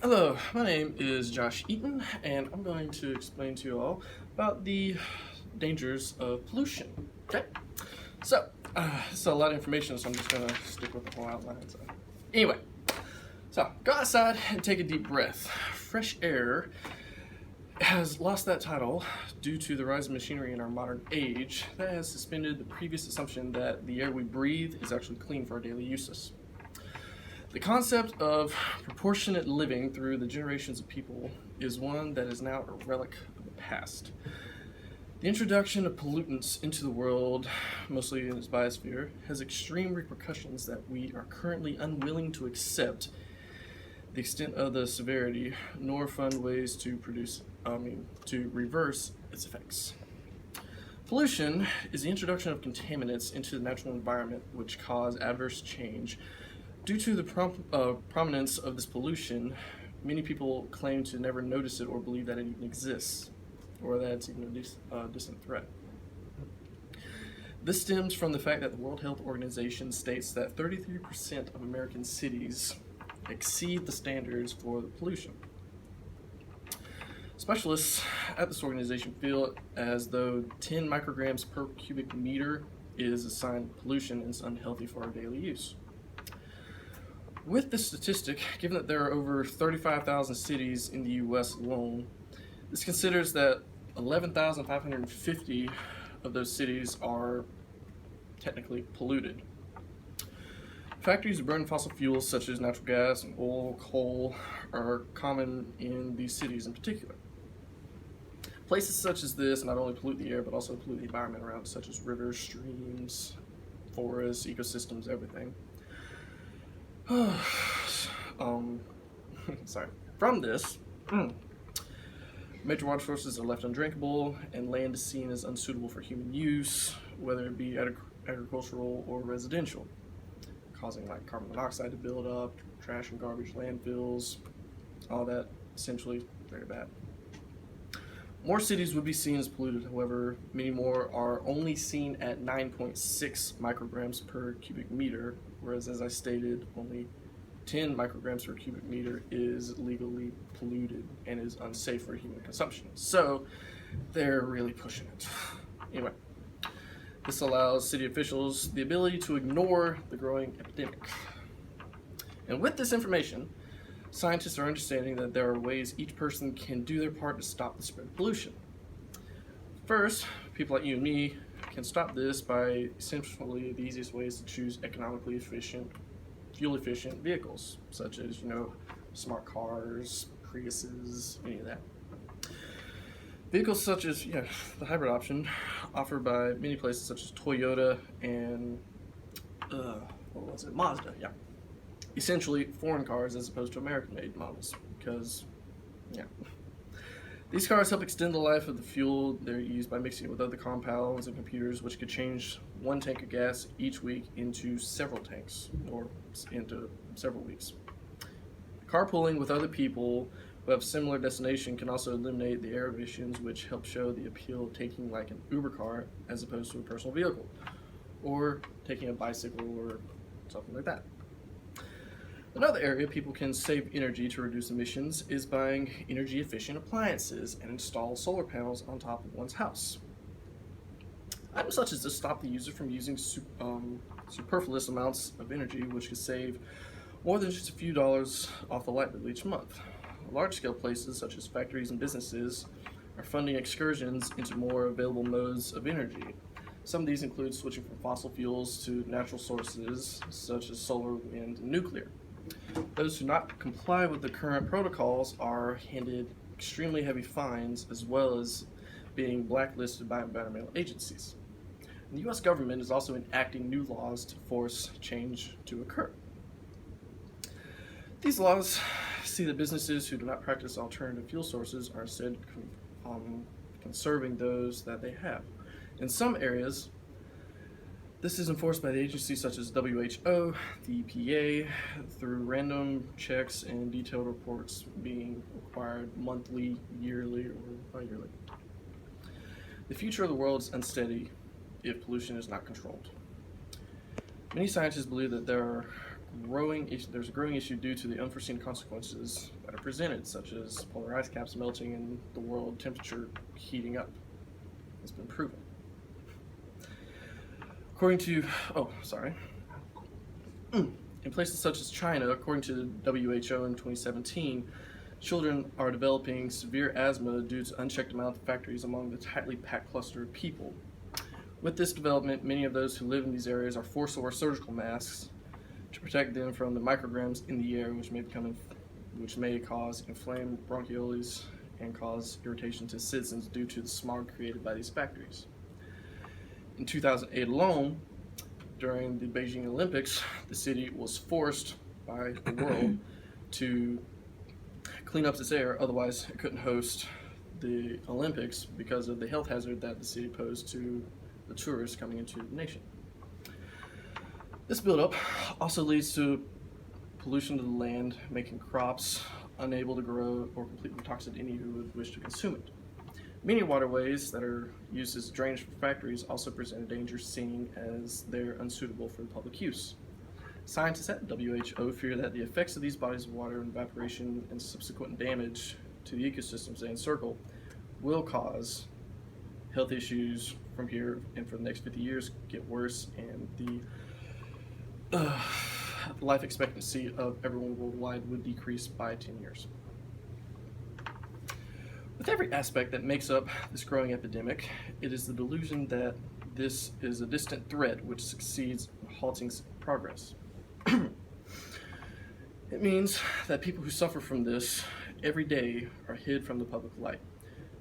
Hello, my name is Josh Eaton, and I'm going to explain to you all about the dangers of pollution. Okay, so it's a lot of information, so I'm just going to stick with the whole outline. Anyway, go outside and take a deep breath. Fresh air has lost that title due to the rise of machinery in our modern age that has suspended the previous assumption that the air we breathe is actually clean for our daily uses. The concept of proportionate living through the generations of people is one that is now a relic of the past. The introduction of pollutants into the world, mostly in its biosphere, has extreme repercussions that we are currently unwilling to accept the extent of the severity, nor find ways to reverse its effects. Pollution is the introduction of contaminants into the natural environment which cause adverse change. Due to the prominence of this pollution, many people claim to never notice it or believe that it even exists, or that it's even a distant threat. This stems from the fact that the World Health Organization states that 33% of American cities exceed the standards for the pollution. Specialists at this organization feel as though 10 micrograms per cubic meter is a sign of pollution and is unhealthy for our daily use. With this statistic, given that there are over 35,000 cities in the U.S. alone, this considers that 11,550 of those cities are technically polluted. Factories that burn fossil fuels such as natural gas and oil, coal are common in these cities in particular. Places such as this not only pollute the air but also pollute the environment around, such as rivers, streams, forests, ecosystems, everything. From this, major water sources are left undrinkable, and land is seen as unsuitable for human use, whether it be agricultural or residential, causing like carbon monoxide to build up, trash and garbage landfills, all that essentially very bad. More cities would be seen as polluted, however, many more are only seen at 9.6 micrograms per cubic meter, whereas as I stated, only 10 micrograms per cubic meter is legally polluted and is unsafe for human consumption. So they're really pushing it. Anyway, this allows city officials the ability to ignore the growing epidemic. And with this information, scientists are understanding that there are ways each person can do their part to stop the spread of pollution. First, people like you and me can stop this by essentially the easiest ways to choose economically efficient, fuel-efficient vehicles, such as, smart cars, Priuses, any of that. Vehicles such as, the hybrid option offered by many places such as Toyota and, Mazda, essentially foreign cars as opposed to American-made models, because, These cars help extend the life of the fuel they're used by mixing it with other compounds and computers, which could change one tank of gas each week into several tanks, or into several weeks. Carpooling with other people who have similar destination can also eliminate the air emissions, which help show the appeal of taking like an Uber car as opposed to a personal vehicle, or taking a bicycle or something like that. Another area people can save energy to reduce emissions is buying energy-efficient appliances and install solar panels on top of one's house. Items such as this stop the user from using superfluous amounts of energy, which could save more than just a few dollars off the light bill each month. Large-scale places such as factories and businesses are funding excursions into more available modes of energy. Some of these include switching from fossil fuels to natural sources such as solar, wind, and nuclear. Those who do not comply with the current protocols are handed extremely heavy fines, as well as being blacklisted by environmental agencies. And the U.S. government is also enacting new laws to force change to occur. These laws see that businesses who do not practice alternative fuel sources are instead conserving those that they have. In some areas, this is enforced by the agencies such as WHO, the EPA, through random checks and detailed reports being required monthly, yearly, or bi-yearly. The future of the world is unsteady if pollution is not controlled. Many scientists believe that there are there's a growing issue due to the unforeseen consequences that are presented, such as polar ice caps melting and the world temperature heating up. It's been proven. In places such as China, according to the WHO in 2017, children are developing severe asthma due to unchecked amount of factories among the tightly packed cluster of people. With this development, many of those who live in these areas are forced to wear surgical masks to protect them from the micrograms in the air, which may cause inflamed bronchioles and cause irritation to citizens due to the smog created by these factories. In 2008 alone, during the Beijing Olympics, the city was forced by the world to clean up its air, otherwise it couldn't host the Olympics because of the health hazard that the city posed to the tourists coming into the nation. This buildup also leads to pollution to the land, making crops unable to grow or completely toxic to any who would wish to consume it. Many waterways that are used as drainage for factories also present a danger, seen as they're unsuitable for public use. Scientists at WHO fear that the effects of these bodies of water, evaporation, and subsequent damage to the ecosystems they encircle will cause health issues from here and for the next 50 years get worse, and the life expectancy of everyone worldwide would decrease by 10 years. With every aspect that makes up this growing epidemic, it is the delusion that this is a distant threat which succeeds in halting progress. It means that people who suffer from this every day are hid from the public light.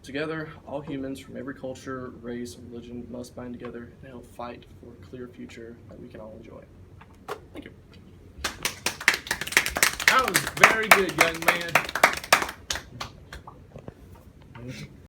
Together, all humans from every culture, race, and religion must bind together and help fight for a clear future that we can all enjoy. Thank you. That was very good, young man.